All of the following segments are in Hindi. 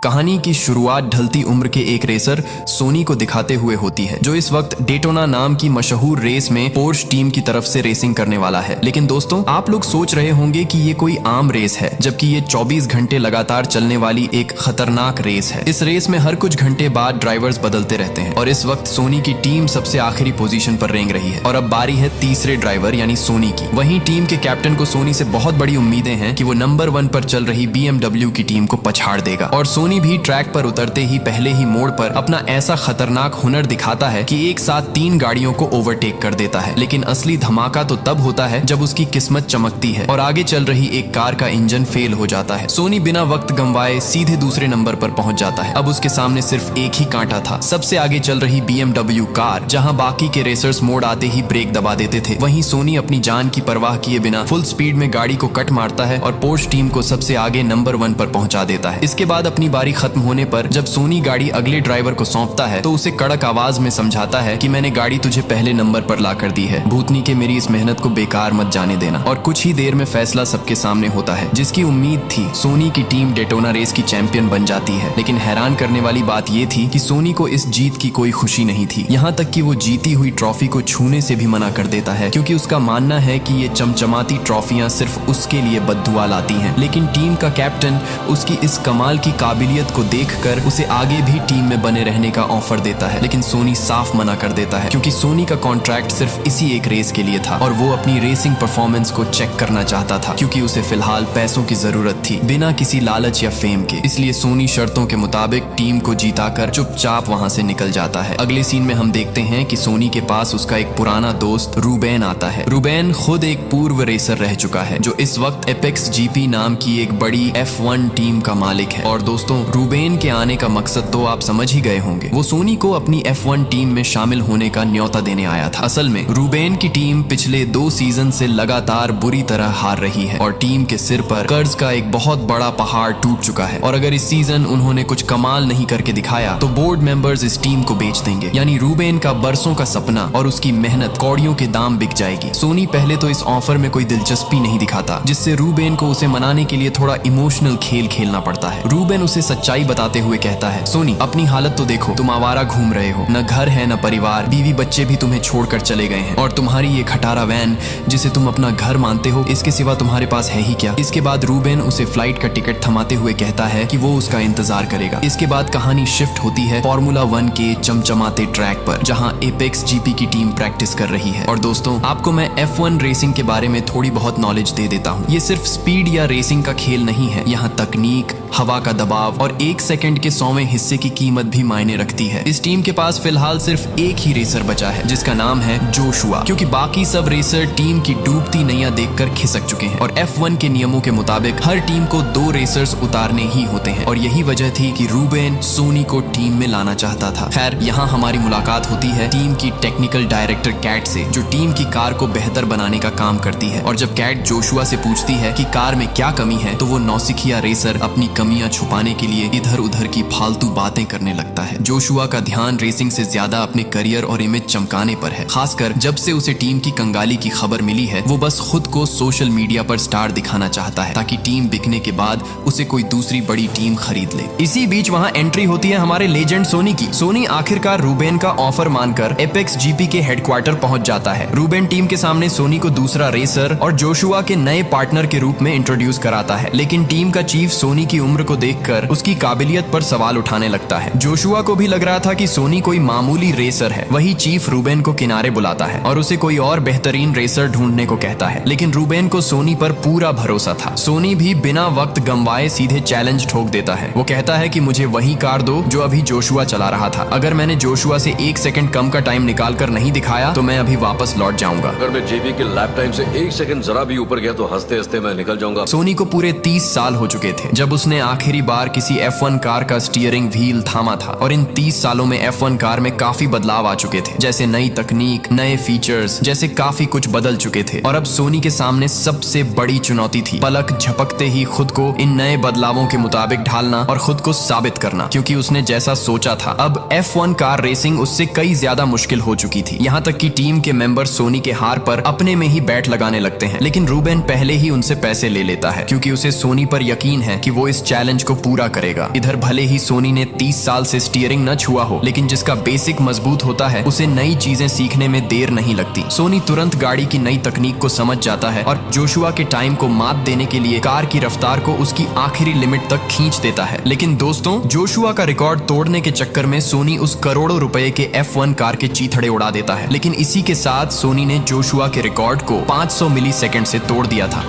कहानी की शुरुआत ढलती उम्र के एक रेसर सोनी को दिखाते हुए होती है, जो इस वक्त डेटोना नाम की मशहूर रेस में पोर्श टीम की तरफ से रेसिंग करने वाला है। लेकिन दोस्तों, आप लोग सोच रहे होंगे कि ये कोई आम रेस है, जबकि ये 24 घंटे लगातार चलने वाली एक खतरनाक रेस है। इस रेस में हर कुछ घंटे बाद ड्राइवर्स बदलते रहते हैं और इस वक्त सोनी की टीम सबसे आखिरी पोजीशन पर रेंग रही है और अब बारी है तीसरे ड्राइवर यानी सोनी की। वहीं टीम के कैप्टन को सोनी से बहुत बड़ी उम्मीदें हैं कि वो नंबर 1 पर चल रही BMW की टीम को पछाड़ देगा और सोनी भी ट्रैक पर उतरते ही पहले ही मोड़ पर अपना ऐसा खतरनाक हुनर दिखाता है कि एक साथ 3 गाड़ियों को ओवरटेक कर देता है। लेकिन असली धमाका तो तब होता है जब उसकी किस्मत चमकती है और आगे चल रही एक कार का इंजन फेल हो जाता है। सोनी बिना वक्त गंवाए सीधे दूसरे नंबर पर पहुंच जाता है। अब उसके सामने सिर्फ एक ही कांटा था, सबसे आगे चल रही BMW कार, जहां बाकी के रेसर्स मोड़ आते ही ब्रेक दबा देते थे। वहीं सोनी अपनी जान की परवाह किए बिना फुल स्पीड में गाड़ी को कट मारता है और पोर्श टीम को सबसे आगे नंबर 1 पर पहुंचा देता है। इसके बाद अपनी बारी खत्म होने पर जब सोनी गाड़ी अगले ड्राइवर को सौंपता है तो उसे कड़क आवाज में समझाता है कि मैंने गाड़ी तुझे पहले नंबर पर ला कर दी है, भूतनी के मेरी इस मेहनत को बेकार मत जाने देना। और कुछ ही देर में फैसला सबके सामने होता है। जिसकी उम्मीद थी सोनी की टीम डेटोना रेस की चैंपियन बन जाती है, लेकिन हैरान करने वाली बात यह थी कि सोनी को इस जीत की कोई खुशी नहीं थी। यहाँ तक कि वो जीती हुई ट्रॉफी को छूने से भी मना कर देता है, क्योंकि उसका मानना है कि ये चमचमाती ट्रॉफियां सिर्फ उसके लिए बद्दुआ लाती हैं। लेकिन टीम का कैप्टन उसकी इस कमाल की काबिलियत को देखकर उसे आगे भी टीम में बने रहने का ऑफर देता है, लेकिन सोनी साफ मना कर देता है, क्योंकि सोनी का कॉन्ट्रैक्ट सिर्फ इसी एक रेस के लिए था और वो अपनी रेसिंग परफॉर्मेंस को चेक करना चाहता था, क्योंकि उसे फिलहाल पैसों की जरूरत थी बिना किसी लालच या फेम के। इसलिए सोनी शर्तों के मुताबिक टीम को जीताकर चुपचाप वहां से निकल जाता है। अगले सीन में हम देखते हैं कि सोनी के पास उसका एक पुराना दोस्त रूबेन आता है। रूबेन खुद एक पूर्व रेसर रह चुका है, जो इस वक्त एपेक्स GP नाम की एक बड़ी F1 टीम का मालिक है। और दोस्तों, रूबेन के आने का मकसद तो आप समझ ही गए होंगे। वो सोनी को अपनी F1 टीम में शामिल होने का न्योता देने आया था। असल में रूबेन की टीम पिछले 2 सीजन से लगातार बुरी तरह हार रही है और टीम के सिर पर कर्ज का एक बहुत बड़ा पहाड़ टूट चुका है। और अगर इस सीजन उन्होंने कुछ कमाल नहीं करके दिखाया तो बोर्ड मेंबर्स इस टीम को बेच देंगे, यानी रूबेन का बरसों का सपना और उसकी मेहनत कौड़ियों के दाम बिक जाएगी। सोनी पहले तो इस ऑफर में कोई दिलचस्पी नहीं दिखाता, जिससे रूबेन को उसे मनाने के लिए थोड़ा इमोशनल खेल खेलना पड़ता है। रूबेन उसे सच्चाई बताते हुए कहता है, सोनी, अपनी हालत तो देखो, तुम आवारा घूम रहे हो, न घर है न परिवार, बीवी बच्चे भी तुम्हें छोड़कर चले गए हैं और तुम्हारी ये खटारा वैन जिसे तुम अपना घर मानते हो, इसके सिवा तुम्हारे पास है ही क्या। इसके बाद रूबेन उसे फ्लाइट का टिकट थमाते हुए कहता है कि वो उसका इंतजार करेगा। इसके बाद कहानी शिफ्ट होती है फॉर्मूला 1 के चमचमाते ट्रैक पर, जहां एपेक्स GP की टीम प्रैक्टिस कर रही है। और दोस्तों, आपको मैं F1 रेसिंग के बारे में थोड़ी बहुत नॉलेज दे देता हूँ। ये सिर्फ स्पीड या रेसिंग का खेल नहीं है, यहाँ तकनीक, हवा का दबाव और 1 सेकंड के 100वें हिस्से की कीमत भी मायने रखती है। इस टीम के पास फिलहाल सिर्फ एक ही रेसर बचा है, जिसका नाम है जोशुआ, क्योंकि बाकी सब रेसर टीम की डूबती नैया देखकर खिसक चुके हैं और F1 के नियमों के मुताबिक हर टीम को 2 रेसर्स उतारने ही होते हैं। और यही वजह थी कि रूबेन सोनी को टीम में लाना चाहता था। खैर, यहाँ हमारी मुलाकात होती है टीम की टेक्निकल डायरेक्टर कैट से, जो टीम की कार को बेहतर बनाने का काम करती है। और जब कैट जोशुआ से पूछती है कि कार में क्या कमी है, तो वो नौसिखिया रेसर अपनी कमियां छुपाने के लिए इधर उधर की फालतू बातें करने लगता है। जोशुआ का ध्यान रेसिंग से ज्यादा अपने करियर और इमेज चमकाने पर है। खासकर जब से उसे टीम की कंगाली की खबर मिली है, वो बस खुद को सोशल मीडिया पर स्टार दिखाना चाहता है, ताकि टीम बिकने के बाद उसे कोई दूसरी बड़ी टीम खरीद ले। इसी बीच वहाँ एंट्री होती है हमारे लेजेंड सोनी की। सोनी आखिरकार रूबेन का ऑफर मानकर एपेक्स GP के हेडक्वार्टर पहुंच जाता है। रूबेन टीम के सामने सोनी को दूसरा रेसर और जोशुआ के नए पार्टनर के रूप में इंट्रोड्यूस कराता है, लेकिन टीम का चीफ सोनी की उम्र को देखकर उसकी काबिलियत पर सवाल उठाने लगता है। जोशुआ को भी लग रहा था कि सोनी कोई मामूली रेसर है। वही चीफ रूबेन को किनारे बुलाता है और उसे कोई और बेहतरीन रेसर ढूंढने को कहता है, लेकिन रूबेन को सोनी पर पूरा भरोसा था। सोनी भी बिना वक्त गंवाए सीधे चैलेंज ठोक देता है। वो कहता है कि मुझे वही कार दो जो अभी जोशुआ चला रहा था। अगर मैंने जोशुआ से 1 सेकंड कम का टाइम निकाल कर नहीं दिखाया तो मैं अभी वापस लौट जाऊंगा। अगर मैं JP के लैप टाइम से 1 सेकंड जरा भी ऊपर गया तो हंसते हंसते मैं निकल जाऊंगा। सोनी को पूरे 30 साल हो चुके थे जब उसने आखिरी बार किसी F1 कार का स्टीयरिंग व्हील थामा था, और इन 30 सालों में F1 कार में काफी बदलाव आ चुके थे, जैसे नई तकनीक, नए फीचर्स, जैसे काफी कुछ बदल चुके थे। और अब सोनी के सामने सबसे बड़ी चुनौती थी पलक झपकते ही खुद को इन नए बदलावों के मुताबिक ढालना और खुद को साबित करना, क्योंकि उसने जैसा सोचा था अब F1 कार रेसिंग उससे कई ज्यादा मुश्किल हो चुकी थी। यहाँ तक कि टीम के मेंबर सोनी के हार पर अपने में ही बैट लगाने लगते हैं, लेकिन रूबेन पहले ही उनसे पैसे ले लेता है, क्योंकि उसे सोनी पर यकीन है कि वो इस चैलेंज को पूरा पूरा करेगा। इधर भले ही सोनी ने 30 साल से स्टीयरिंग न छुआ हो, लेकिन जिसका बेसिक मजबूत होता है उसे नई चीजें सीखने में देर नहीं लगती। सोनी तुरंत गाड़ी की नई तकनीक को समझ जाता है और जोशुआ के टाइम को मात देने के लिए कार की रफ्तार को उसकी आखिरी लिमिट तक खींच देता है। लेकिन दोस्तों, जोशुआ का रिकॉर्ड तोड़ने के चक्कर में सोनी उस करोड़ों रुपए के F1 कार के चीथड़े उड़ा देता है। लेकिन इसी के साथ सोनी ने जोशुआ के रिकॉर्ड को 500 मिलीसेकंड से तोड़ दिया था।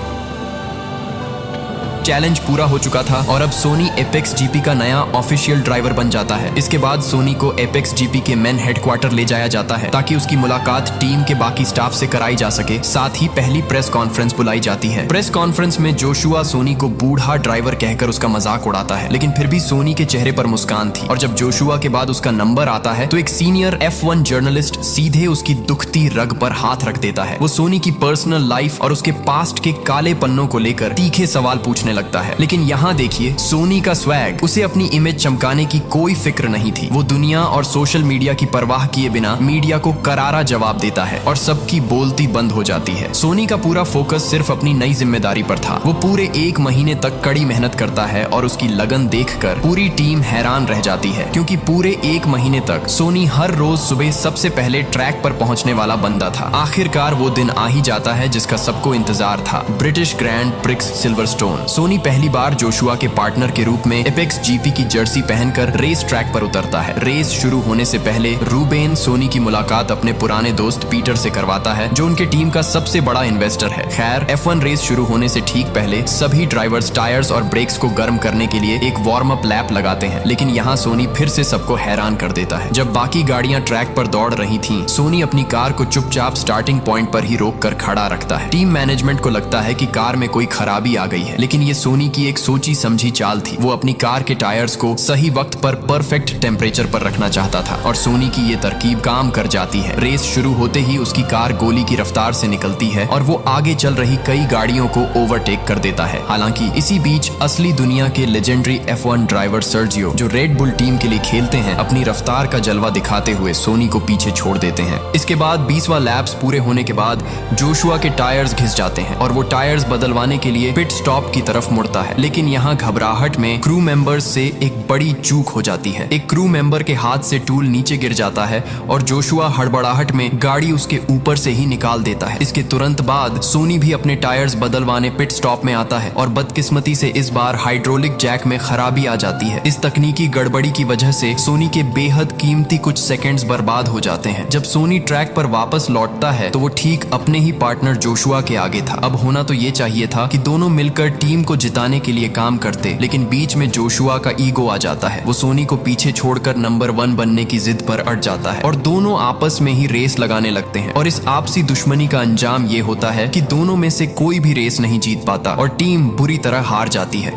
चैलेंज पूरा हो चुका था और अब सोनी एपेक्स जीपी का नया ऑफिशियल ड्राइवर बन जाता है। इसके बाद सोनी को एपेक्स जीपी के मेन हेडक्वार्टर ले जाया जाता है ताकि उसकी मुलाकात टीम के बाकी स्टाफ से कराई जा सके। साथ ही पहली प्रेस कॉन्फ्रेंस बुलाई जाती है। प्रेस कॉन्फ्रेंस में जोशुआ सोनी को बूढ़ा ड्राइवर कहकर उसका मजाक उड़ाता है, लेकिन फिर भी सोनी के चेहरे पर मुस्कान थी। और जब जोशुआ के बाद उसका नंबर आता है तो एक सीनियर F1 जर्नलिस्ट सीधे उसकी दुखती रग पर हाथ रख देता है। वो सोनी की पर्सनल लाइफ और उसके पास्ट के काले पन्नों को लेकर तीखे सवाल पूछने लगता है। लेकिन यहाँ देखिए सोनी का स्वैग, उसे अपनी इमेज चमकाने की कोई फिक्र नहीं थी। वो दुनिया और सोशल मीडिया की परवाह किए बिना मीडिया को करारा जवाब देता है और सबकी बोलती बंद हो जाती है। सोनी का पूरा फोकस सिर्फ अपनी नई जिम्मेदारी पर था। वो पूरे 1 महीने तक कड़ी मेहनत करता है और उसकी लगन देखकर पूरी टीम हैरान रह जाती है, क्योंकि पूरे 1 महीने तक सोनी हर रोज सुबह सबसे पहले ट्रैक पर पहुंचने वाला बंदा था। आखिरकार वो दिन आ ही जाता है जिसका सबको इंतजार था, British grand prix Silverstone. Sonny पहली बार जोशुआ के पार्टनर के रूप में एपेक्स जीपी की जर्सी पहनकर रेस ट्रैक पर उतरता है। रेस शुरू होने से पहले रूबेन सोनी की मुलाकात अपने पुराने दोस्त पीटर से करवाता है, जो उनके टीम का सबसे बड़ा इन्वेस्टर है। खैर, F1 रेस शुरू होने से ठीक पहले सभी ड्राइवर्स टायर्स और ब्रेक्स को गर्म करने के लिए एक वार्म अप लैप लगाते हैं। लेकिन यहाँ सोनी फिर से सबको हैरान कर देता है। जब बाकी गाड़ियां ट्रैक पर दौड़ रही थीं, सोनी अपनी कार को चुपचाप स्टार्टिंग पॉइंट पर ही रोक कर खड़ा रखता है। टीम मैनेजमेंट को लगता है कि कार में कोई खराबी आ गई है, लेकिन ये सोनी की एक सोची समझी चाल थी। वो अपनी कार के टायर्स को सही वक्त पर परफेक्ट टेम्परेचर पर रखना चाहता था और सोनी की ये तरकीब काम कर जाती है। रेस शुरू होते ही उसकी कार गोली की रफ्तार से निकलती है और वो आगे चल रही कई गाड़ियों को ओवरटेक कर देता है। हालांकि इसी बीच असली दुनिया के लेजेंडरी F1 ड्राइवर सर्जियो, जो रेड बुल टीम के लिए खेलते हैं, अपनी रफ्तार का जलवा दिखाते हुए सोनी को पीछे छोड़ देते हैं। इसके बाद 20वां लैप्स पूरे होने के बाद जोशुआ के टायर्स घिस जाते हैं और वो टायर्स बदलवाने के लिए पिट स्टॉप की तरफ मुड़ता है। लेकिन यहाँ घबराहट में क्रू मेंबर्स से एक बड़ी चूक हो जाती है। एक क्रू मेंबर के हाथ से टूल नीचे गिर जाता है और जोशुआ हड़बड़ाहट में गाड़ी उसके ऊपर से ही निकाल देता है। इसके तुरंत बाद सोनी भी अपने टायर्स बदलवाने पिट स्टॉप में आता है और बदकिस्मती से इस बार हाइड्रोलिक जैक में खराबी आ जाती है। इस तकनीकी गड़बड़ी की वजह से सोनी के बेहद कीमती कुछ सेकंड्स बर्बाद हो जाते हैं। जब सोनी ट्रैक पर वापस लौटता है तो वो ठीक अपने ही पार्टनर जोशुआ के आगे था। अब होना तो ये चाहिए था कि दोनों मिलकर टीम को जिताने के लिए काम करते, लेकिन बीच में जोशुआ का ईगो आ जाता है। वो सोनी को पीछे छोड़कर नंबर 1 बनने की जिद पर अड़ जाता है और दोनों आपस में ही रेस लगाने लगते हैं। और इस आपसी दुश्मनी का अंजाम ये होता है कि दोनों में से कोई भी रेस नहीं जीत पाता और टीम बुरी तरह हार जाती है।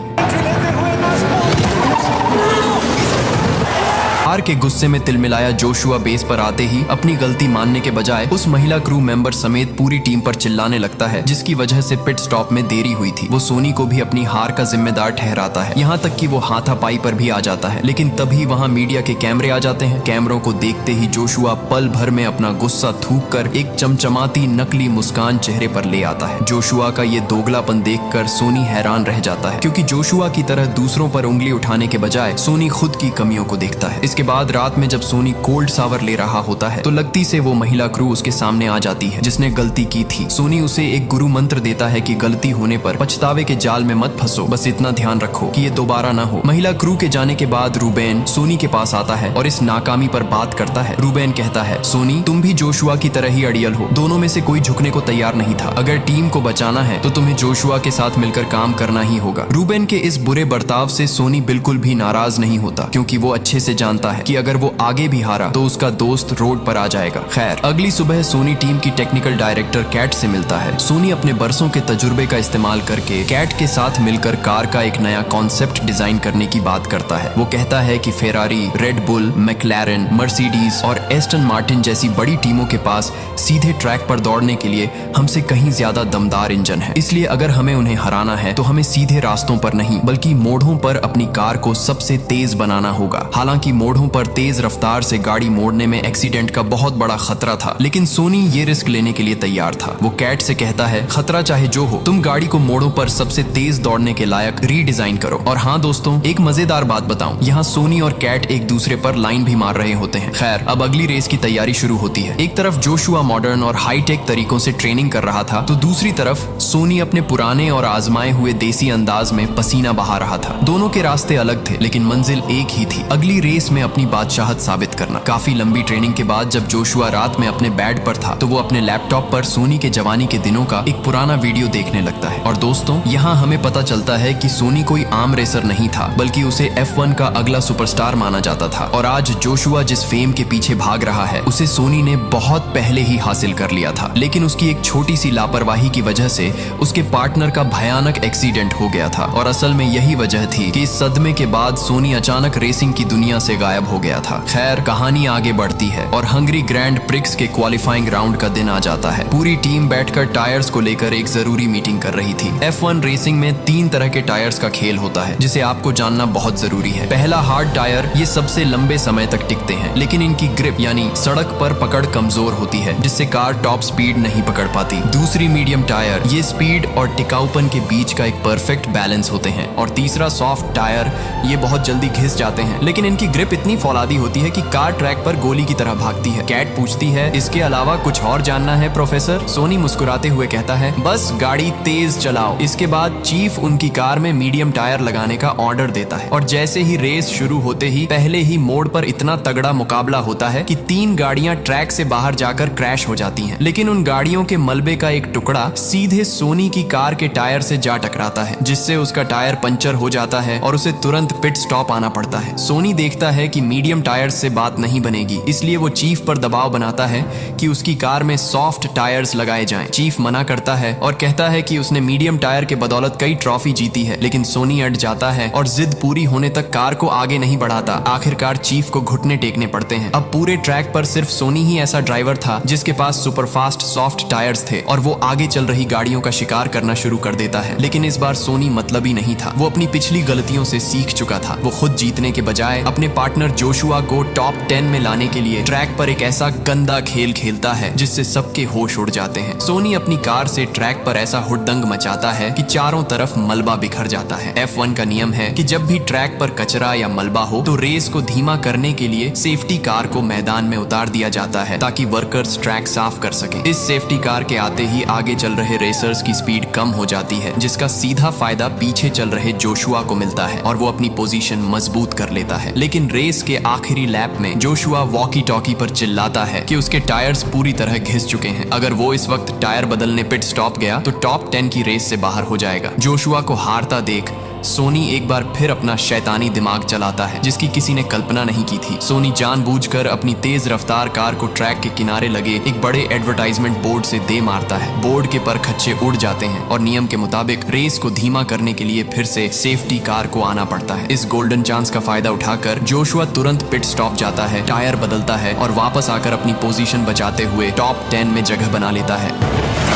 हार के गुस्से में तिलमिलाया जोशुआ बेस पर आते ही अपनी गलती मानने के बजाय उस महिला क्रू मेंबर समेत पूरी टीम पर चिल्लाने लगता है, जिसकी वजह से पिट स्टॉप में देरी हुई थी। वो सोनी को भी अपनी हार का जिम्मेदार ठहराता है, यहाँ तक कि वो हाथापाई पर भी आ जाता है। लेकिन तभी वहाँ मीडिया के कैमरे आ जाते हैं। कैमरों को देखते ही जोशुआ पल भर में अपना गुस्सा थूक कर एक चमचमाती नकली मुस्कान चेहरे पर ले आता है। जोशुआ का ये दोगलापन देखकर सोनी हैरान रह जाता है, क्योंकि जोशुआ की तरह दूसरों पर उंगली उठाने के बजाय सोनी खुद की कमियों को देखता है। इसके बाद रात में जब सोनी कोल्ड सावर ले रहा होता है तो लगती से वो महिला क्रू उसके सामने आ जाती है जिसने गलती की थी। सोनी उसे एक गुरु मंत्र देता है कि गलती होने पर पछतावे के जाल में मत फंसो, बस इतना ध्यान रखो कि ये दोबारा ना हो। महिला क्रू के जाने के बाद रूबेन सोनी के पास आता है और इस नाकामी पर बात करता है। रूबेन कहता है, सोनी तुम भी जोशुआ की तरह ही अड़ियल हो, दोनों में से कोई झुकने को तैयार नहीं था। अगर टीम को बचाना है तो तुम्हें जोशुआ के साथ मिलकर काम करना ही होगा। रूबेन के इस बुरे बर्ताव से सोनी बिल्कुल भी नाराज नहीं होता, क्योंकि वो अच्छे से जानता है कि अगर वो आगे भी हारा तो उसका दोस्त रोड पर आ जाएगा। खैर, अगली सुबह सोनी टीम की टेक्निकल डायरेक्टर कैट से मिलता है। सोनी अपने बरसों के तजुर्बे का इस्तेमाल करके कैट के साथ मिलकर कार का एक नया कॉन्सेप्ट डिजाइन करने की बात करता है। वो कहता है कि फेरारी, रेड बुल, मैक्लैरेन, मर्सिडीज और एस्टन मार्टिन जैसी बड़ी टीमों के पास सीधे ट्रैक पर दौड़ने के लिए हमसे कहीं ज्यादा दमदार इंजन है। इसलिए अगर हमें उन्हें हराना है तो हमें सीधे रास्तों पर नहीं बल्कि मोड़ों पर अपनी कार को सबसे तेज बनाना होगा। हालांकि मोड़ों मोड़ों पर तेज रफ्तार से गाड़ी मोड़ने में एक्सीडेंट का बहुत बड़ा खतरा था, लेकिन सोनी ये रिस्क लेने के लिए तैयार था। वो कैट से कहता है, खतरा चाहे जो हो, तुम गाड़ी को मोड़ों पर सबसे तेज दौड़ने के लायक रीडिजाइन करो। और हाँ दोस्तों, एक मजेदार बात बताऊं, यहाँ सोनी और कैट एक दूसरे पर लाइन भी मार रहे होते हैं। खैर, अब अगली रेस की तैयारी शुरू होती है। एक तरफ जोशुआ मॉडर्न और हाईटेक तरीकों से ट्रेनिंग कर रहा था, तो दूसरी तरफ सोनी अपने पुराने और आजमाए हुए देसी अंदाज में पसीना बहा रहा था। दोनों के रास्ते अलग थे, लेकिन मंजिल एक ही थी, अगली रेस में अपनी बादशाहत साबित करना। काफी लंबी ट्रेनिंग के बाद जब जोशुआ रात में अपने बेड पर था, तो वो अपने लैपटॉप पर सोनी के जवानी के दिनों का एक पुराना वीडियो देखने लगता है। और दोस्तों, यहाँ हमें पता चलता है कि सोनी कोई आम रेसर नहीं था, बल्कि उसे F1 का अगला सुपरस्टार माना जाता था। और आज जोशुआ जिस फेम के पीछे भाग रहा है, उसे सोनी ने बहुत पहले ही हासिल कर लिया था। लेकिन उसकी एक छोटी सी लापरवाही की वजह से उसके पार्टनर का भयानक एक्सीडेंट हो गया था। और असल में यही वजह थी कि इस सदमे के बाद सोनी अचानक रेसिंग की दुनिया से गायब हो गया था। खैर, कहानी आगे बढ़ती है और हंगरी ग्रैंड प्रिक्स के क्वालिफाइंग राउंड का दिन आ जाता है। पूरी टीम बैठकर टायर्स को लेकर एक जरूरी मीटिंग कर रही थी। F1 रेसिंग में 3 तरह के टायर्स का खेल होता है, जिसे आपको जानना बहुत जरूरी है। पहला हार्ड टायर, ये सबसे लंबे समय तक टिकते हैं, लेकिन इनकी ग्रिप यानी सड़क पर पकड़ कमजोर होती है, जिससे कार टॉप स्पीड नहीं पकड़ पाती। दूसरी मीडियम टायर, ये स्पीड और टिकाऊपन के बीच का एक परफेक्ट बैलेंस होते हैं। और तीसरा सॉफ्ट टायर, ये बहुत जल्दी घिस जाते हैं, लेकिन इनकी ग्रिप इतनी फौलादी होती है कि कार ट्रैक पर गोली की तरह भागती है। कैट पूछती है, इसके अलावा कुछ और जानना है प्रोफेसर? सोनी मुस्कुराते हुए कहता है, बस गाड़ी तेज चलाओ। इसके बाद चीफ उनकी कार में मीडियम टायर लगाने का ऑर्डर देता है। और जैसे ही रेस शुरू होते ही पहले ही मोड़ पर इतना तगड़ा मुकाबला होता है कि 3 गाड़ियां ट्रैक से बाहर जाकर क्रैश हो जाती हैं। लेकिन उन गाड़ियों के मलबे का एक टुकड़ा सीधे सोनी की कार के टायर से जा टकराता है, जिससे उसका टायर पंचर हो जाता है और उसे तुरंत पिट स्टॉप आना पड़ता है। सोनी देखता है कि मीडियम टायर्स से बात नहीं बनेगी, इसलिए वो चीफ पर दबाव बनाता है कि उसकी कार में सॉफ्ट टायर्स लगाए जाएं। चीफ मना करता है और कहता है कि उसने मीडियम टायर के बदौलत कई ट्रॉफी जीती है, लेकिन सोनी अड़ जाता है और जिद पूरी होने तक कार को आगे नहीं बढ़ाता। आखिरकार चीफ को घुटने टेकने पड़ते हैं। अब पूरे ट्रैक पर सिर्फ सोनी ही ऐसा ड्राइवर था जिसके पास सुपरफास्ट सॉफ्ट टायर्स थे, और वो आगे चल रही गाड़ियों का शिकार करना शुरू कर देता है। लेकिन इस बार सोनी मतलबी नहीं था, वो अपनी पिछली गलतियों से सीख चुका था। वो खुद जीतने के बजाय अपने पार्टनर जोशुआ को टॉप 10 में लाने के लिए ट्रैक पर एक ऐसा गंदा खेल खेलता है जिससे सबके होश उड़ जाते हैं। सोनी अपनी कार से ट्रैक पर ऐसा हुड़दंग मचाता है कि चारों तरफ मलबा बिखर जाता है। F1 का नियम है कि जब भी ट्रैक पर कचरा या मलबा हो, तो रेस को धीमा करने के लिए सेफ्टी कार को मैदान में उतार दिया जाता है, ताकि वर्कर्स ट्रैक साफ कर सकें। इस सेफ्टी कार के आते ही आगे चल रहे रेसर्स की स्पीड कम हो जाती है, जिसका सीधा फायदा पीछे चल रहे जोशुआ को मिलता है और वो अपनी पोजीशन मजबूत कर लेता है। लेकिन रेस के आखिरी लैप में जोशुआ वॉकी टॉकी पर चिल्लाता है कि उसके टायर्स पूरी तरह घिस चुके हैं। अगर वो इस वक्त टायर बदलने पिट स्टॉप गया तो टॉप 10 की रेस से बाहर हो जाएगा। जोशुआ को हारता देख सोनी एक बार फिर अपना शैतानी दिमाग चलाता है, जिसकी किसी ने कल्पना नहीं की थी। सोनी जानबूझकर अपनी तेज रफ्तार कार को ट्रैक के किनारे लगे एक बड़े एडवर्टाइजमेंट बोर्ड से दे मारता है। बोर्ड के पर खच्चे उड़ जाते हैं और नियम के मुताबिक रेस को धीमा करने के लिए फिर से सेफ्टी कार को आना पड़ता है। इस गोल्डन चांस का फायदा उठाकर जोशुआ तुरंत पिट स्टॉप जाता है, टायर बदलता है और वापस आकर अपनी पोजीशन बचाते हुए टॉप 10 में जगह बना लेता है।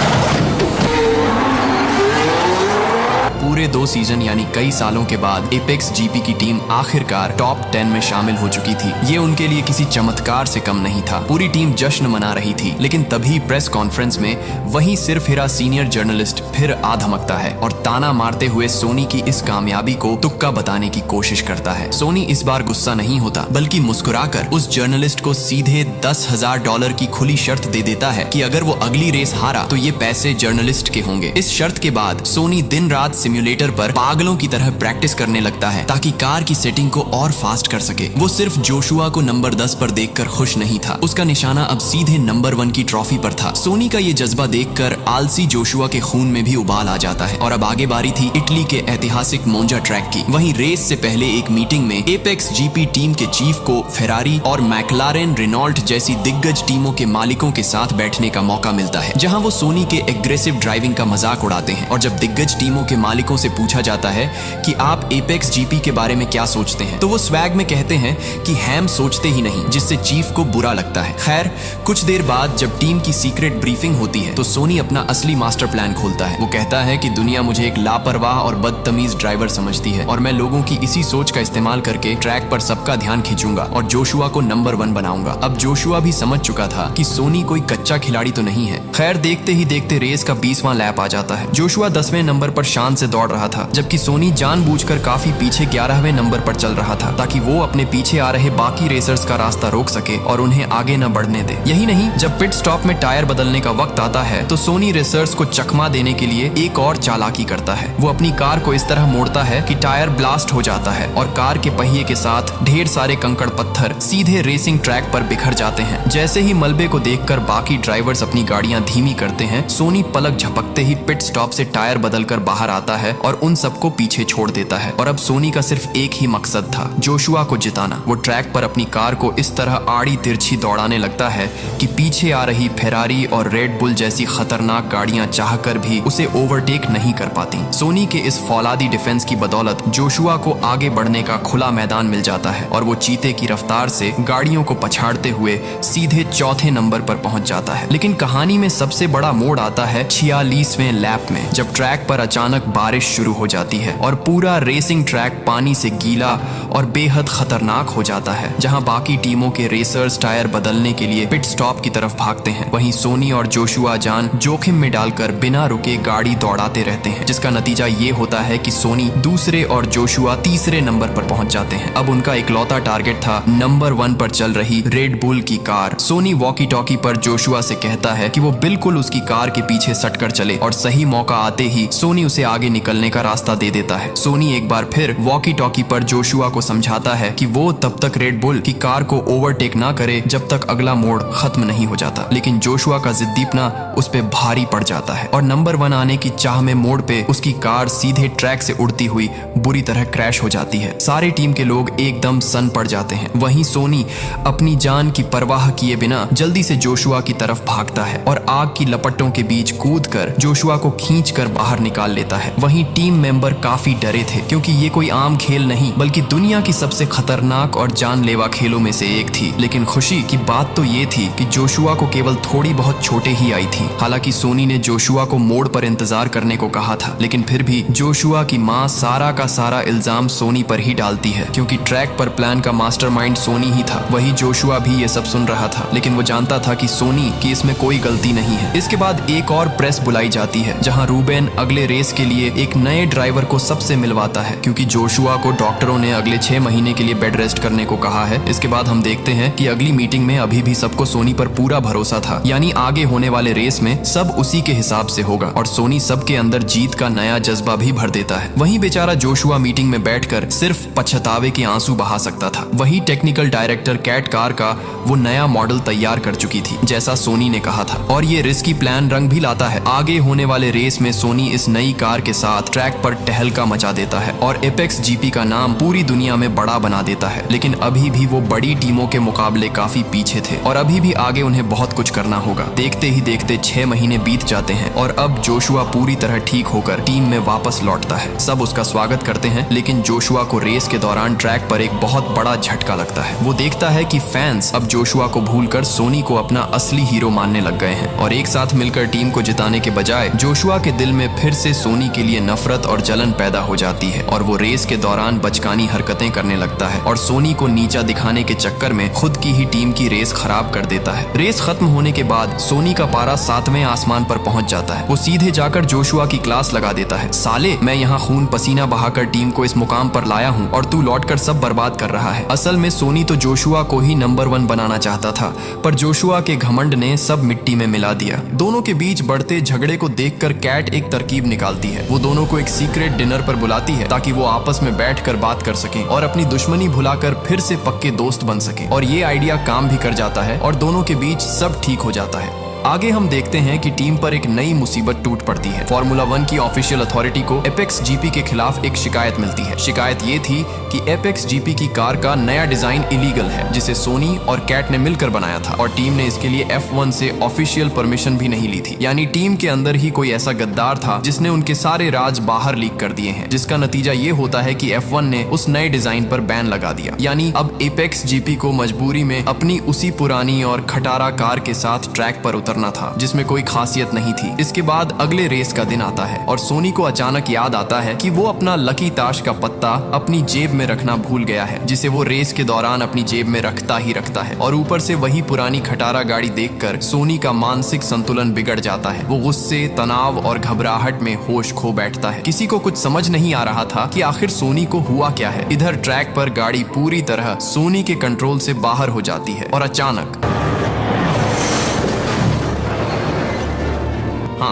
पूरे 2 सीजन यानी कई सालों के बाद एपेक्स जीपी की टीम आखिरकार टॉप 10 में शामिल हो चुकी थी। ये उनके लिए किसी चमत्कार से कम नहीं था। पूरी टीम जश्न मना रही थी, लेकिन तभी प्रेस कॉन्फ्रेंस में वही सिर्फ हिरा सीनियर जर्नलिस्ट फिर आ धमकता है और ताना मारते हुए सोनी की इस कामयाबी को तुक्का बताने की कोशिश करता है। सोनी इस बार गुस्सा नहीं होता, बल्कि मुस्कुराकर उस जर्नलिस्ट को सीधे $10,000 की खुली शर्त दे देता है कि अगर वो अगली रेस हारा तो ये पैसे जर्नलिस्ट के होंगे। इस शर्त के बाद सोनी दिन रात सिम्युलेटर पर पागलों की तरह प्रैक्टिस करने लगता है, ताकि कार की सेटिंग को और फास्ट कर सके। वो सिर्फ जोशुआ को नंबर 10 पर देखकर खुश नहीं था, उसका निशाना अब सीधे नंबर 1 की ट्रॉफी पर था। सोनी का ये जज्बा देखकर आलसी जोशुआ के खून में भी उबाल आ जाता है और अब आगे बारी थी इटली के ऐतिहासिक मोंजा ट्रैक की। वहीं रेस से पहले एक मीटिंग में एपेक्स जीपी टीम के चीफ को फेरारी और मैक्लारेन रेनॉल्ट जैसी दिग्गज टीमों के मालिकों के साथ बैठने का मौका मिलता है, जहां वो सोनी के एग्रेसिव ड्राइविंग का मजाक उड़ाते हैं। और जब दिग्गज टीमों के मालिकों लड़कों से पूछा जाता है कि आप एपेक्स जीपी के बारे में क्या सोचते हैं, तो वो स्वैग में कहते हैं कि हैम सोचते ही नहीं, जिससे चीफ को बुरा लगता है। खैर, कुछ देर बाद जब टीम की सीक्रेट ब्रीफिंग होती है तो सोनी अपना असली मास्टर प्लान खोलता है। वो कहता है कि दुनिया मुझे एक लापरवाह और बदतमीज ड्राइवर समझती है और मैं लोगों की इसी सोच का इस्तेमाल करके ट्रैक पर सबका ध्यान खींचूंगा और जोशुआ को नंबर 1 बनाऊंगा। अब जोशुआ भी समझ चुका था कि सोनी कोई कच्चा खिलाड़ी तो नहीं है। खैर, देखते ही देखते रेस का 20वां लैप आ जाता है। जोशुआ 10वें नंबर पर शान से दौड़ रहा था, जबकि सोनी जानबूझकर काफी पीछे 11वें नंबर पर चल रहा था ताकि वो अपने पीछे आ रहे बाकी रेसर्स का रास्ता रोक सके और उन्हें आगे न बढ़ने दे। यही नहीं, जब पिट स्टॉप में टायर बदलने का वक्त आता है तो सोनी रेसर्स को चकमा देने के लिए एक और चालाकी करता है। वो अपनी कार को इस तरह मोड़ता है कि टायर ब्लास्ट हो जाता है और कार के पहिए के साथ ढेर सारे कंकड़ पत्थर सीधे रेसिंग ट्रैक पर बिखर जाते हैं। जैसे ही मलबे को देखकर बाकी ड्राइवर्स अपनी गाड़ियां धीमी करते हैं, सोनी पलक झपकते ही पिट स्टॉप से टायर बदलकर बाहर आता है और उन सबको पीछे छोड़ देता है। और अब सोनी का सिर्फ एक ही मकसद था, जोशुआ को जिताना। वो ट्रैक पर अपनी कार को इस तरह आड़ी तिरछी दौड़ाने लगता है कि पीछे आ रही फेरारी और रेड बुल जैसी खतरनाक गाड़ियां चाहकर भी उसे ओवरटेक नहीं कर पाती। सोनी के इस फौलादी डिफेंस की बदौलत जोशुआ को आगे बढ़ने का खुला मैदान मिल जाता है और वो चीते की रफ्तार से गाड़ियों को पछाड़ते हुए सीधे चौथे नंबर पर पहुंच जाता है। लेकिन कहानी में सबसे बड़ा मोड़ आता है 46वें लैप में, जब ट्रैक पर अचानक बारिश शुरू हो जाती है और पूरा रेसिंग ट्रैक पानी से गीला और बेहद खतरनाक हो जाता है। जहां बाकी टीमों के रेसर्स टायर बदलने के लिए पिट स्टॉप की तरफ भागते हैं, वहीं सोनी और जोशुआ जान जोखिम में डालकर बिना रुके गाड़ी दौड़ाते रहते हैं, जिसका नतीजा ये होता है कि सोनी दूसरे और जोशुआ तीसरे नंबर पर पहुंच जाते हैं। अब उनका इकलौता टारगेट था नंबर 1 पर चल रही रेड बुल की कार। सोनी वॉकी टॉकी पर जोशुआ से कहता है कि वो बिल्कुल उसकी कार के पीछे सटकर चले और सही मौका आते ही सोनी उसे आगे निकलने का रास्ता दे देता है। सोनी एक बार फिर वॉकी टॉकी पर जोशुआ को समझाता है कि वो तब तक रेड बुल की कार को ओवरटेक ना करे जब तक अगला मोड़ खत्म नहीं हो जाता। लेकिन जोशुआ का जिद्दीपना उस पे भारी पड़ जाता है और नंबर 1 आने की चाह में मोड़ पे उसकी कार सीधे ट्रैक से उड़ती हुई बुरी तरह क्रैश हो जाती है। सारे टीम के लोग एकदम सन पड़ जाते हैं। वहीं सोनी अपनी जान की परवाह किए बिना जल्दी से जोशुआ की तरफ भागता है और आग की लपटों के बीच कूदकर जोशुआ को खींचकर बाहर निकाल लेता है। वहीं टीम मेंबर काफी डरे थे, क्योंकि ये कोई आम खेल नहीं बल्कि दुनिया की सबसे खतरनाक और जानलेवा खेलों में से एक थी। लेकिन खुशी की बात तो ये थी कि जोशुआ को केवल थोड़ी बहुत चोटें ही आई थी। हालांकि सोनी ने जोशुआ को मोड़ पर इंतजार करने को कहा था, लेकिन फिर भी जोशुआ की माँ सारा का सारा इल्जाम सोनी पर ही डालती है, क्योंकि ट्रैक पर प्लान का मास्टरमाइंड सोनी ही था। वही जोशुआ भी ये सब सुन रहा था, लेकिन वो जानता था कि सोनी की इसमें कोई गलती नहीं है। इसके बाद एक और प्रेस बुलाई जाती है, जहां रूबेन अगले रेस के लिए एक नए ड्राइवर को सबसे मिलवाता है, क्योंकि जोशुआ को डॉक्टरों ने अगले 6 महीने के लिए बेड रेस्ट करने को कहा है। इसके बाद हम देखते हैं कि अगली मीटिंग में अभी भी सबको सोनी पर पूरा भरोसा था, यानी आगे होने वाले रेस में सब उसी के हिसाब से होगा और सोनी सबके अंदर जीत का नया जज्बा भी भर देता है। वहीं बेचारा जोशुआ मीटिंग में बैठकर सिर्फ पछतावे के आंसू बहा सकता था। वही टेक्निकल डायरेक्टर कैट कार का वो नया मॉडल तैयार कर चुकी थी, जैसा सोनी ने कहा था, और ये रिस्की प्लान रंग भी लाता है। आगे होने वाले रेस में सोनी इस नई कार के साथ ट्रैक पर टहलका मचा देता है और एपेक्स जीपी का नाम पूरी दुनिया में बड़ा बना देता है। लेकिन अभी भी वो बड़ी टीमों के मुकाबले काफी पीछे थे और अभी भी आगे उन्हें बहुत कुछ करना होगा। देखते ही देखते 6 महीने बीत जाते हैं और अब जोशुआ पूरी तरह ठीक होकर टीम में वापस लौटता है। सब उसका स्वागत करते हैं, लेकिन जोशुआ को रेस के दौरान ट्रैक पर एक बहुत बड़ा झटका लगता है। वो देखता है कि फैंस अब जोशुआ को भूलकर सोनी को अपना असली हीरो मानने लग गए हैं और एक साथ मिलकर टीम को जिताने के बजाय जोशुआ के दिल में फिर से सोनी के लिए नफरत और जलन पैदा हो जाती है और वो रेस के दौरान बचकानी हरकतें करने लगता है और सोनी को नीचा दिखाने के चक्कर में खुद की ही टीम की रेस खराब कर देता है। रेस खत्म होने के बाद सोनी का पारा 7वें आसमान पर पहुंच जाता है। वो सीधे जाकर जोशुआ की क्लास लगा देता है। साले, मैं यहाँ खून पसीना बहाकर टीम को इस मुकाम पर लाया हूँ और तू लौटकर सब बर्बाद कर रहा है। असल में सोनी तो जोशुआ को ही नंबर 1 बनाना चाहता था, पर जोशुआ के घमंड ने सब मिट्टी में मिला दिया। दोनों के बीच बढ़ते झगड़े को देखकर कैट एक तरकीब निकालती है। वो दोनों को एक सीक्रेट डिनर पर बुलाती है ताकि वो आपस में बैठकर बात कर सकें और अपनी दुश्मनी भुलाकर फिर से पक्के दोस्त बन सके। और ये आइडिया काम भी कर जाता है और दोनों के बीच सब ठीक हो जाता है। आगे हम देखते हैं कि टीम पर एक नई मुसीबत टूट पड़ती है। फार्मूला 1 की ऑफिशियल अथॉरिटी को एपेक्स जीपी के खिलाफ एक शिकायत मिलती है। शिकायत ये थी कि एपेक्स जीपी की कार का नया डिजाइन इलीगल है, जिसे सोनी और कैट ने मिलकर बनाया था और टीम ने इसके लिए F1 से ऑफिशियल परमिशन भी नहीं ली थी। यानी टीम के अंदर ही कोई ऐसा गद्दार था जिसने उनके सारे राज बाहर लीक कर दिए हैं, जिसका नतीजा ये होता है कि F1 ने उस नए डिजाइन पर बैन लगा दिया। यानी अब एपेक्स जीपी को मजबूरी में अपनी उसी पुरानी और खटारा कार के साथ ट्रैक पर उतरना था, जिसमें कोई खासियत नहीं थी। इसके बाद अगले रेस का दिन आता है और सोनी को अचानक याद आता है कि वो अपना लकी ताश का पत्ता अपनी जेब में रखना भूल गया है, जिसे वो रेस के दौरान अपनी जेब में रखता ही रखता है। और ऊपर से वही पुरानी खटारा गाड़ी देखकर सोनी का मानसिक संतुलन बिगड़ जाता है। वो गुस्से, तनाव और घबराहट में होश खो बैठता है। किसी को कुछ समझ नहीं आ रहा था कि आखिर सोनी को हुआ क्या है। इधर ट्रैक पर गाड़ी पूरी तरह सोनी के कंट्रोल से बाहर हो जाती है और अचानक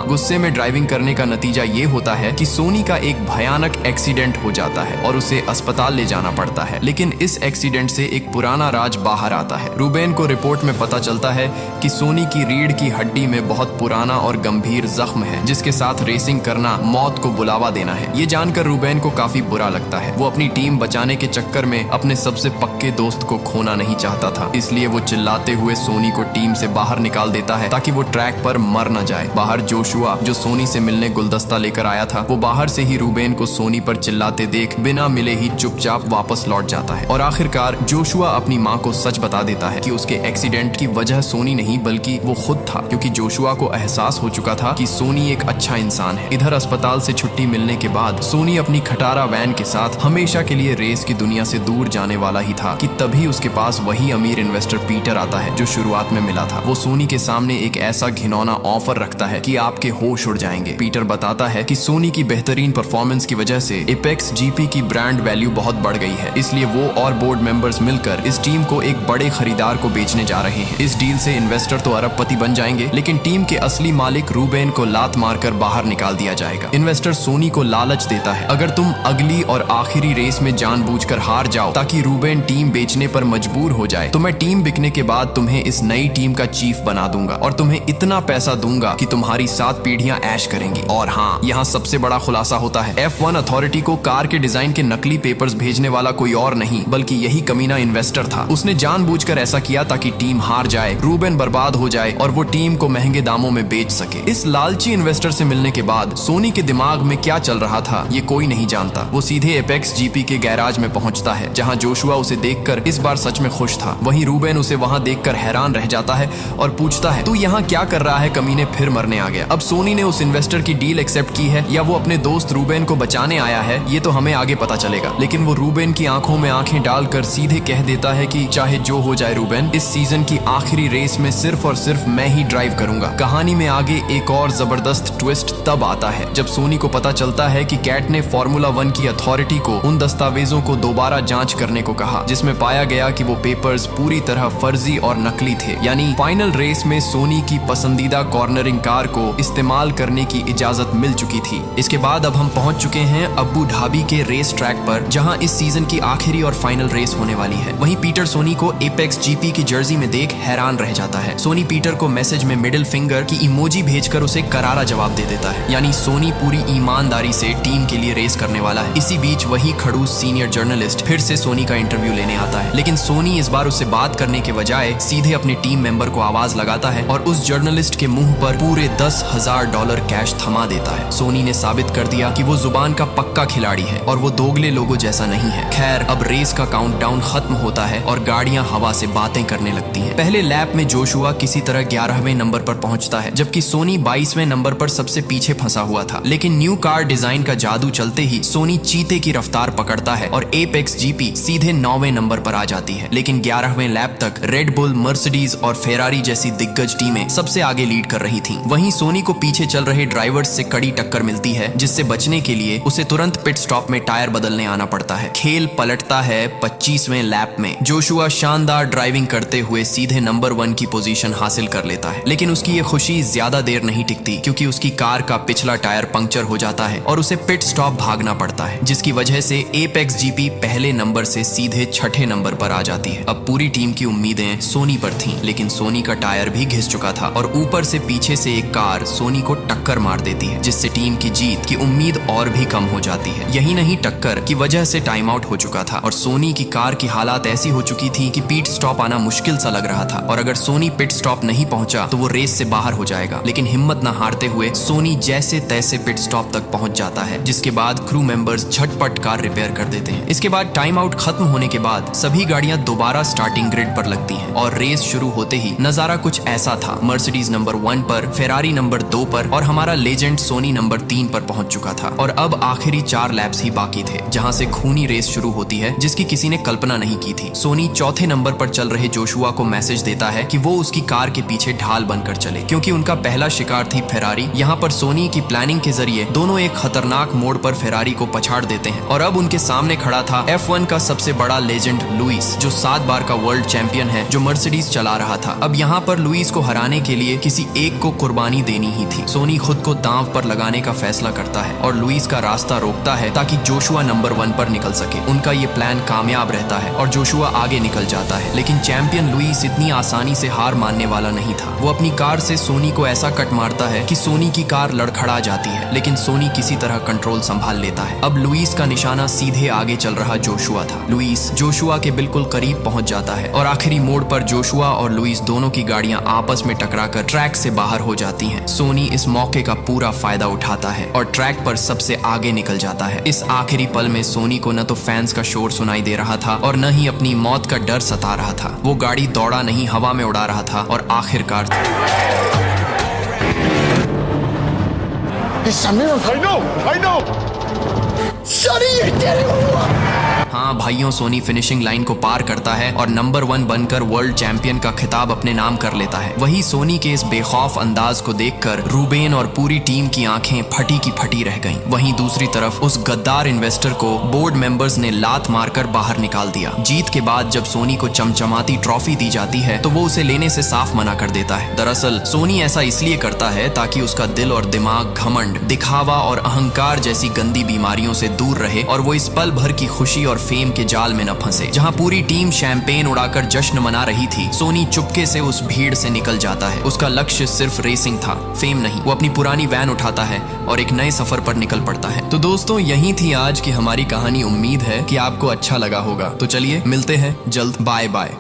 गुस्से में ड्राइविंग करने का नतीजा ये होता है कि सोनी का एक भयानक एक्सीडेंट हो जाता है और उसे अस्पताल ले जाना पड़ता है। लेकिन इस एक्सीडेंट से एक पुराना राज बाहर आता है। रूबेन को रिपोर्ट में पता चलता है कि सोनी की रीढ़ की हड्डी में बहुत पुराना और गंभीर जख्म है, जिसके साथ रेसिंग करना मौत को बुलावा देना है। ये जानकर रूबेन को काफी बुरा लगता है। वो अपनी टीम बचाने के चक्कर में अपने सबसे पक्के दोस्त को खोना नहीं चाहता था, इसलिए वो चिल्लाते हुए सोनी को टीम से बाहर निकाल देता है ताकि वो ट्रैक पर मर न जाए। बाहर जोशुआ, जो सोनी से मिलने गुलदस्ता लेकर आया था, वो बाहर से ही रूबेन को सोनी पर चिल्लाते देख बिना मिले ही चुपचाप वापस लौट जाता है। और आखिरकार जोशुआ अपनी माँ को सच बता देता है कि उसके एक्सीडेंट की वजह सोनी नहीं बल्कि वो खुद था, क्योंकि जोशुआ को एहसास हो चुका था कि सोनी एक अच्छा इंसान है। इधर अस्पताल से छुट्टी मिलने के बाद सोनी अपनी खटारा वैन के साथ हमेशा के लिए रेस की दुनिया से दूर जाने वाला ही था कि तभी उसके पास वही अमीर इन्वेस्टर पीटर आता है जो शुरुआत में मिला था। वो सोनी के सामने एक ऐसा घिनौना ऑफर रखता है कि आपके होश उड़ जाएंगे। पीटर बताता है कि सोनी की बेहतरीन परफॉर्मेंस की वजह से एपेक्स जीपी की ब्रांड वैल्यू बहुत बढ़ गई है, इसलिए वो और बोर्ड मेंबर्स मिलकर इस टीम को एक बड़े खरीदार को बेचने जा रहे हैं। इस डील से इन्वेस्टर तो अरबपति बन जाएंगे, लेकिन टीम के असली मालिक रूबेन को लात मारकर बाहर निकाल दिया जाएगा। इन्वेस्टर सोनी को लालच देता है, अगर तुम अगली और आखिरी रेस में जानबूझकर हार जाओ ताकि रूबेन टीम बेचने पर मजबूर हो जाए, तो मैं टीम बिकने के बाद तुम्हें इस नई टीम का चीफ बना दूंगा और तुम्हें इतना पैसा दूंगा कि तुम्हारी 7 पीढ़ियां ऐश करेंगी। और हाँ, यहाँ सबसे बड़ा खुलासा होता है, F1 अथॉरिटी को कार के डिजाइन के नकली पेपर्स भेजने वाला कोई और नहीं बल्कि यही कमीना इन्वेस्टर था। उसने जानबूझकर ऐसा किया ताकि टीम हार जाए, रूबेन बर्बाद हो जाए और वो टीम को महंगे दामों में बेच सके। इस लालची इन्वेस्टर से मिलने के बाद सोनी के दिमाग में क्या चल रहा था ये कोई नहीं जानता। वो सीधे एपेक्स जीपी के गैराज में पहुंचता है, जहां जोशुआ उसे देखकर इस बार सच में खुश था। वहीं रूबेन उसे वहां देखकर हैरान रह जाता है और पूछता है, तू यहाँ क्या कर रहा है कमीने, फिर मरने आ गया। अब सोनी ने उस इन्वेस्टर की डील एक्सेप्ट की है या वो अपने दोस्त रूबेन को बचाने आया है, ये तो हमें आगे पता चलेगा। लेकिन वो रूबेन की आंखों में आंखें डालकर सीधे कह देता है कि चाहे जो हो जाए रूबेन, इस सीजन की आखिरी रेस में सिर्फ और सिर्फ मैं ही ड्राइव करूंगा। कहानी में आगे एक और जबरदस्त ट्विस्ट तब आता है जब सोनी को पता चलता है कि कैट ने फार्मूला 1 की अथॉरिटी को उन दस्तावेजों को दोबारा जांच करने को कहा जिसमें पाया गया कि वो पेपर्स पूरी तरह फर्जी और नकली थे। यानी फाइनल रेस में सोनी की पसंदीदा कॉर्नरिंग कार को इस्तेमाल करने की इजाजत मिल चुकी थी। इसके बाद अब हम पहुंच चुके हैं अबू धाबी के रेस ट्रैक पर, जहां इस सीजन की आखिरी और फाइनल रेस होने वाली है। वहीं पीटर सोनी को एपेक्स जीपी की जर्सी में देख हैरान रह जाता है। सोनी पीटर को मैसेज में मिडिल फिंगर की इमोजी भेजकर उसे करारा जवाब दे देता है। यानी सोनी पूरी ईमानदारी से टीम के लिए रेस करने वाला है। इसी बीच वही खड़ूस सीनियर जर्नलिस्ट फिर से सोनी का इंटरव्यू लेने आता है, लेकिन सोनी इस बार उससे बात करने के बजाय सीधे अपने टीम मेंबर को आवाज लगाता है और उस जर्नलिस्ट के मुंह पर पूरे $10,000 कैश थमा देता है। सोनी ने साबित कर दिया कि वो जुबान का पक्का खिलाड़ी है और वो दोगले लोगों जैसा नहीं है। खैर, अब रेस का काउंटडाउन खत्म होता है और गाड़ियां हवा से बातें करने लगती हैं। पहले लैप में जोशुआ किसी तरह 11वें नंबर पर पहुंचता है, जबकि सोनी 22वें नंबर पर सबसे पीछे फंसा हुआ था। लेकिन न्यू कार डिजाइन का जादू चलते ही सोनी चीते की रफ्तार पकड़ता है और एपेक्स जीपी सीधे 9वें नंबर पर आ जाती है। लेकिन 11वें लैप तक रेड बुल, मर्सिडीज और फेरारी जैसी दिग्गज टीमें सबसे आगे लीड कर रही थी। वहीं सोनी सोनी को पीछे चल रहे ड्राइवर्स से कड़ी टक्कर मिलती है, जिससे बचने के लिए उसे तुरंत पिट स्टॉप में टायर बदलने आना पड़ता है। खेल पलटता है 25वें लैप में। जोशुआ शानदार ड्राइविंग करते हुए सीधे नंबर 1 की पोजीशन हासिल कर लेता है, लेकिन उसकी ये खुशी ज्यादा देर नहीं टिकती, क्योंकि उसकी कार का पिछला टायर पंक्चर हो जाता है और उसे पिट स्टॉप भागना पड़ता है, जिसकी वजह से एपेक्स जीपी पहले नंबर से सीधे 6ठे नंबर पर आ जाती है। अब पूरी टीम की उम्मीदें सोनी पर थीं, लेकिन सोनी का टायर भी घिस चुका था और ऊपर से पीछे से एक कार सोनी को टक्कर मार देती है, जिससे टीम की जीत की उम्मीद और भी कम हो जाती है। यही नहीं, टक्कर की वजह से टाइम आउट हो चुका था और सोनी की कार की हालात ऐसी हो चुकी थी कि पिट स्टॉप आना मुश्किल सा लग रहा था, और अगर सोनी पिट स्टॉप नहीं पहुंचा तो वो रेस से बाहर हो जाएगा। लेकिन हिम्मत न हारते हुए सोनी जैसे तैसे पिट स्टॉप तक पहुंच जाता है, जिसके बाद क्रू मेंबर्स झटपट कार रिपेयर कर देते हैं। इसके बाद टाइम आउट खत्म होने के बाद सभी गाड़ियां दोबारा स्टार्टिंग ग्रिड पर लगती हैं और रेस शुरू होते ही नजारा कुछ ऐसा था। मर्सिडीज नंबर 1 पर, फेरारी नंबर 2 पर और हमारा लेजेंड सोनी नंबर 3 पर पहुंच चुका था। और अब आखिरी 4 लैप्स ही बाकी थे, जहां से खूनी रेस शुरू होती है, जिसकी किसी ने कल्पना नहीं की थी। सोनी चौथे नंबर पर चल रहे जोशुआ को मैसेज देता है कि वो उसकी कार के पीछे ढाल बनकर चले, क्योंकि उनका पहला शिकार थी फेरारी। यहाँ पर सोनी की प्लानिंग के जरिए दोनों एक खतरनाक मोड़ पर फेरारी को पछाड़ देते हैं और अब उनके सामने खड़ा था F1 का सबसे बड़ा लेजेंड लुइस, जो 7 बार का वर्ल्ड चैंपियन है, जो मर्सिडीज चला रहा था। अब यहाँ पर लुइस को हराने के लिए किसी एक को कुर्बानी देनी ही थी। सोनी खुद को दांव पर लगाने का फैसला करता है और लुइस का रास्ता रोकता है ताकि जोशुआ नंबर 1 पर निकल सके। उनका ये प्लान कामयाब रहता है और जोशुआ आगे निकल जाता है, लेकिन चैंपियन लुइस इतनी आसानी से हार मानने वाला नहीं था। वो अपनी कार से सोनी को ऐसा कट मारता है कि सोनी की कार लड़खड़ा जाती है, लेकिन सोनी किसी तरह कंट्रोल संभाल लेता है। अब लुइस का निशाना सीधे आगे चल रहा जोशुआ था। लुइस जोशुआ के बिल्कुल करीब पहुंच जाता है और आखिरी मोड़ पर जोशुआ और लुइस दोनों की गाड़ियां आपस में टकराकर ट्रैक से बाहर हो जाती हैं। सोनी इस मौके का पूरा फायदा उठाता है और ट्रैक पर सबसे आगे निकल जाता है। इस आखिरी पल में सोनी को न तो फैंस का शोर सुनाई दे रहा था और न ही अपनी मौत का डर सता रहा था। वो गाड़ी दौड़ा नहीं, हवा में उड़ा रहा था और आखिरकार हाँ भाइयों, सोनी फिनिशिंग लाइन को पार करता है और नंबर 1 बनकर वर्ल्ड चैंपियन का खिताब अपने नाम कर लेता है। वही सोनी के इस बेखौफ अंदाज को देखकर रूबेन और पूरी टीम की आंखें फटी की फटी रह गईं। वहीं दूसरी तरफ उस गद्दार इन्वेस्टर को बोर्ड मेंबर्स ने लात मारकर बाहर निकाल दिया। जीत के बाद जब सोनी को चमचमाती ट्रॉफी दी जाती है तो वो उसे लेने से साफ मना कर देता है। दरअसल सोनी ऐसा इसलिए करता है ताकि उसका दिल और दिमाग घमंड, दिखावा और अहंकार जैसी गंदी बीमारियों से दूर रहे और वो इस पल भर की खुशी और फेम के जाल में न फंसे। जहां पूरी टीम शैंपेन उड़ाकर जश्न मना रही थी, सोनी चुपके से उस भीड़ से निकल जाता है। उसका लक्ष्य सिर्फ रेसिंग था, फेम नहीं। वो अपनी पुरानी वैन उठाता है और एक नए सफर पर निकल पड़ता है। तो दोस्तों, यही थी आज की हमारी कहानी। उम्मीद है कि आपको अच्छा लगा होगा। तो चलिए मिलते हैं जल्द। Bye bye.